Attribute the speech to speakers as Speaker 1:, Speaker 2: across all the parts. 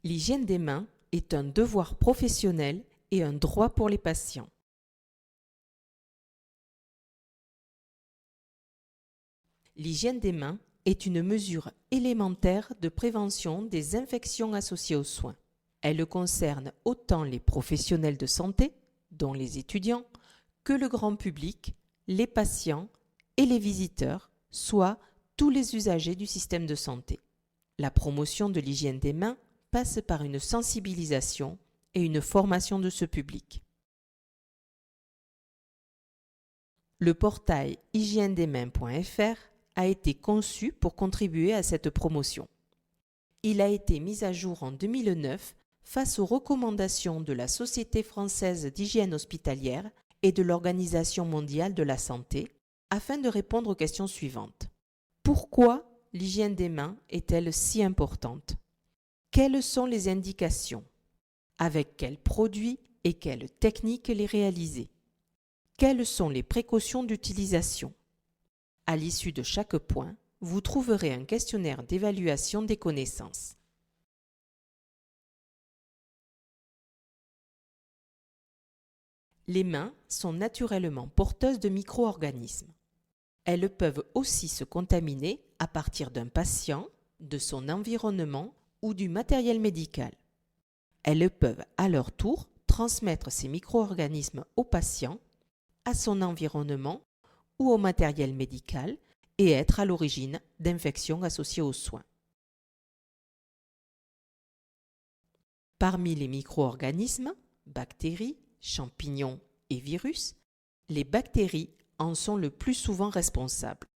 Speaker 1: L'hygiène des mains est un devoir professionnel et un droit pour les patients. L'hygiène des mains est une mesure élémentaire de prévention des infections associées aux soins. Elle concerne autant les professionnels de santé, dont les étudiants, que le grand public, les patients et les visiteurs, soit tous les usagers du système de santé. La promotion de l'hygiène des mains passe par une sensibilisation et une formation de ce public. Le portail hygiènedesmains.fr a été conçu pour contribuer à cette promotion. Il a été mis à jour en 2009 face aux recommandations de la Société française d'hygiène hospitalière et de l'Organisation mondiale de la santé afin de répondre aux questions suivantes. Pourquoi l'hygiène des mains est-elle si importante? Quelles sont les indications? Avec quels produits et quelles techniques les réaliser? Quelles sont les précautions d'utilisation? À l'issue de chaque point, vous trouverez un questionnaire d'évaluation des connaissances. Les mains sont naturellement porteuses de micro-organismes. Elles peuvent aussi se contaminer à partir d'un patient, de son environnement ou du matériel médical. Elles peuvent à leur tour transmettre ces micro-organismes au patient, à son environnement ou au matériel médical et être à l'origine d'infections associées aux soins. Parmi les micro-organismes, bactéries, champignons et virus, les bactéries en sont le plus souvent responsables.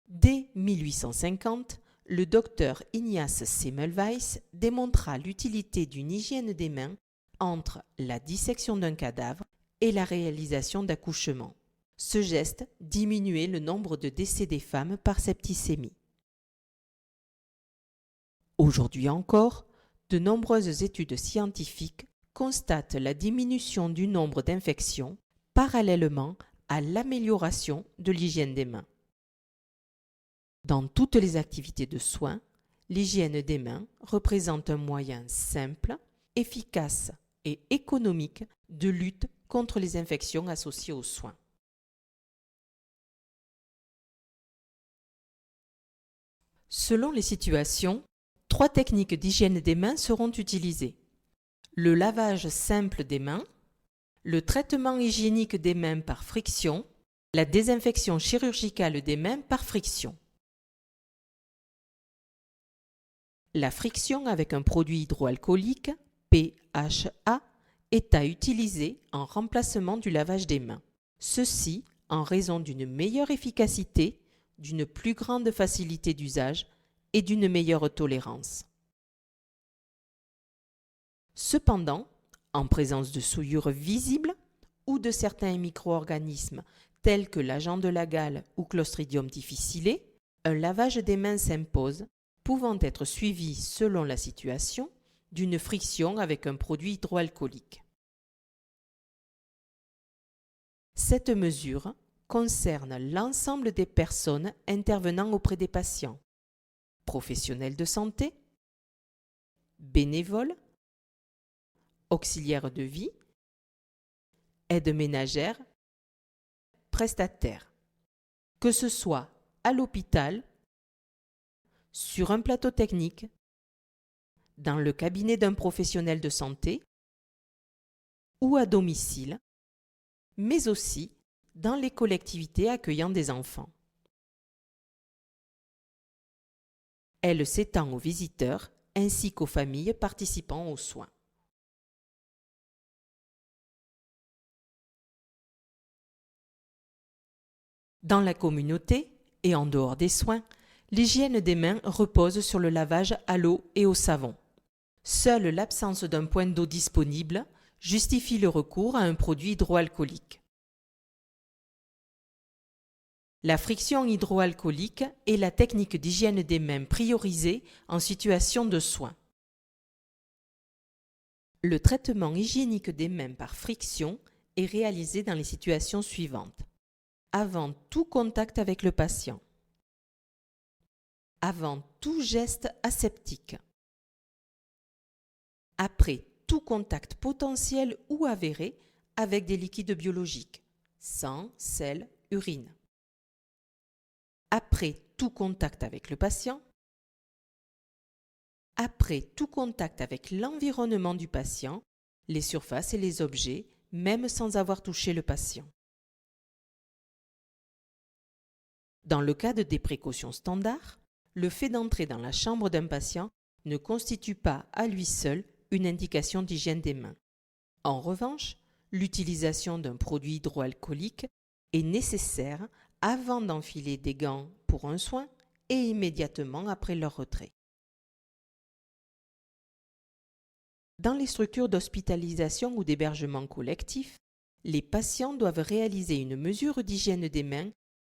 Speaker 1: Dès 1850, le docteur Ignaz Semmelweis démontra l'utilité d'une hygiène des mains entre la dissection d'un cadavre et la réalisation d'accouchements. Ce geste diminuait le nombre de décès des femmes par septicémie. Aujourd'hui encore, de nombreuses études scientifiques constatent la diminution du nombre d'infections parallèlement à l'amélioration de l'hygiène des mains. Dans toutes les activités de soins, l'hygiène des mains représente un moyen simple, efficace et économique de lutte contre les infections associées aux soins. Selon les situations, 3 techniques d'hygiène des mains seront utilisées. Le lavage simple des mains, le traitement hygiénique des mains par friction, la désinfection chirurgicale des mains par friction. La friction avec un produit hydroalcoolique, PHA, est à utiliser en remplacement du lavage des mains. Ceci en raison d'une meilleure efficacité, d'une plus grande facilité d'usage et d'une meilleure tolérance. Cependant, en présence de souillures visibles ou de certains micro-organismes tels que l'agent de la gale ou Clostridium difficile, un lavage des mains s'impose, pouvant être suivi selon la situation d'une friction avec un produit hydroalcoolique. Cette mesure concerne l'ensemble des personnes intervenant auprès des patients, professionnels de santé, bénévoles, auxiliaires de vie, aides ménagères, prestataires, que ce soit à l'hôpital, sur un plateau technique, dans le cabinet d'un professionnel de santé ou à domicile, mais aussi dans les collectivités accueillant des enfants. Elle s'étend aux visiteurs ainsi qu'aux familles participant aux soins. Dans la communauté et en dehors des soins, l'hygiène des mains repose sur le lavage à l'eau et au savon. Seule l'absence d'un point d'eau disponible justifie le recours à un produit hydroalcoolique. La friction hydroalcoolique est la technique d'hygiène des mains priorisée en situation de soins. Le traitement hygiénique des mains par friction est réalisé dans les situations suivantes. Avant tout contact avec le patient. Avant tout geste aseptique. après tout contact potentiel ou avéré avec des liquides biologiques, sang, sel, urine. Après tout contact avec le patient. Après tout contact avec l'environnement du patient, les surfaces et les objets, même sans avoir touché le patient. Dans le cadre des précautions standards, le fait d'entrer dans la chambre d'un patient ne constitue pas à lui seul une indication d'hygiène des mains. En revanche, l'utilisation d'un produit hydroalcoolique est nécessaire avant d'enfiler des gants pour un soin et immédiatement après leur retrait. Dans les structures d'hospitalisation ou d'hébergement collectif, les patients doivent réaliser une mesure d'hygiène des mains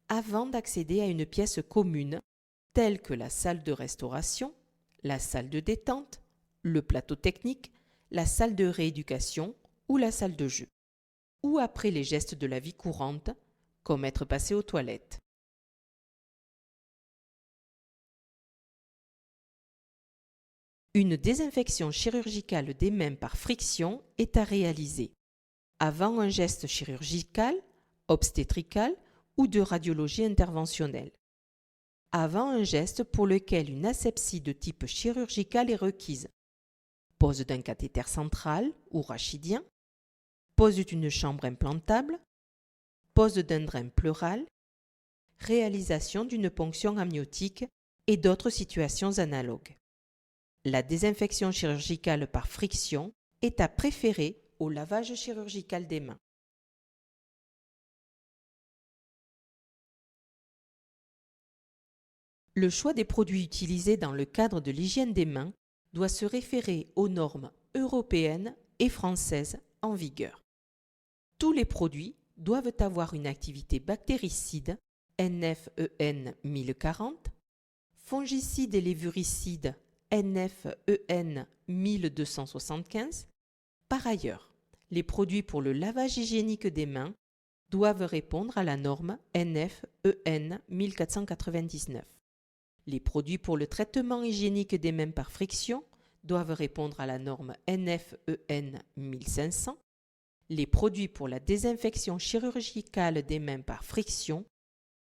Speaker 1: avant d'accéder à une pièce commune, telle que la salle de restauration, la salle de détente, le plateau technique, la salle de rééducation ou la salle de jeu, ou après les gestes de la vie courante, comme être passé aux toilettes. Une désinfection chirurgicale des mains par friction est à réaliser avant un geste chirurgical, obstétrical ou de radiologie interventionnelle, avant un geste pour lequel une asepsie de type chirurgical est requise, pose d'un cathéter central ou rachidien, pose d'une chambre implantable, pose d'un drain pleural, réalisation d'une ponction amniotique et d'autres situations analogues. La désinfection chirurgicale par friction est à préférer au lavage chirurgical des mains. Le choix des produits utilisés dans le cadre de l'hygiène des mains doit se référer aux normes européennes et françaises en vigueur. Tous les produits doivent avoir une activité bactéricide NF-EN 1040, fongicide et lévuricide NF-EN 1275. Par ailleurs, les produits pour le lavage hygiénique des mains doivent répondre à la norme NF-EN 1499. Les produits pour le traitement hygiénique des mains par friction doivent répondre à la norme NF-EN 1500. Les produits pour la désinfection chirurgicale des mains par friction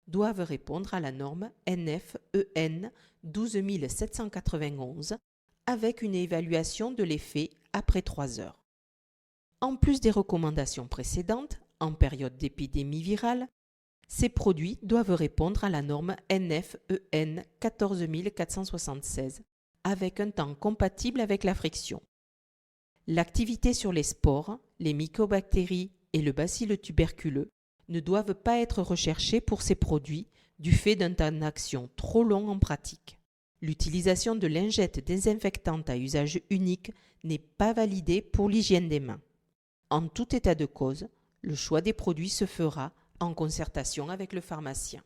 Speaker 1: doivent répondre à la norme NF-EN 12791 avec une évaluation de l'effet après 3 heures. En plus des recommandations précédentes, en période d'épidémie virale, ces produits doivent répondre à la norme NF-EN 14476 avec un temps compatible avec la friction. L'activité sur les spores, les mycobactéries et le bacille tuberculeux ne doivent pas être recherchées pour ces produits du fait d'un temps d'action trop long en pratique. L'utilisation de lingettes désinfectantes à usage unique n'est pas validée pour l'hygiène des mains. En tout état de cause, le choix des produits se fera en concertation avec le pharmacien.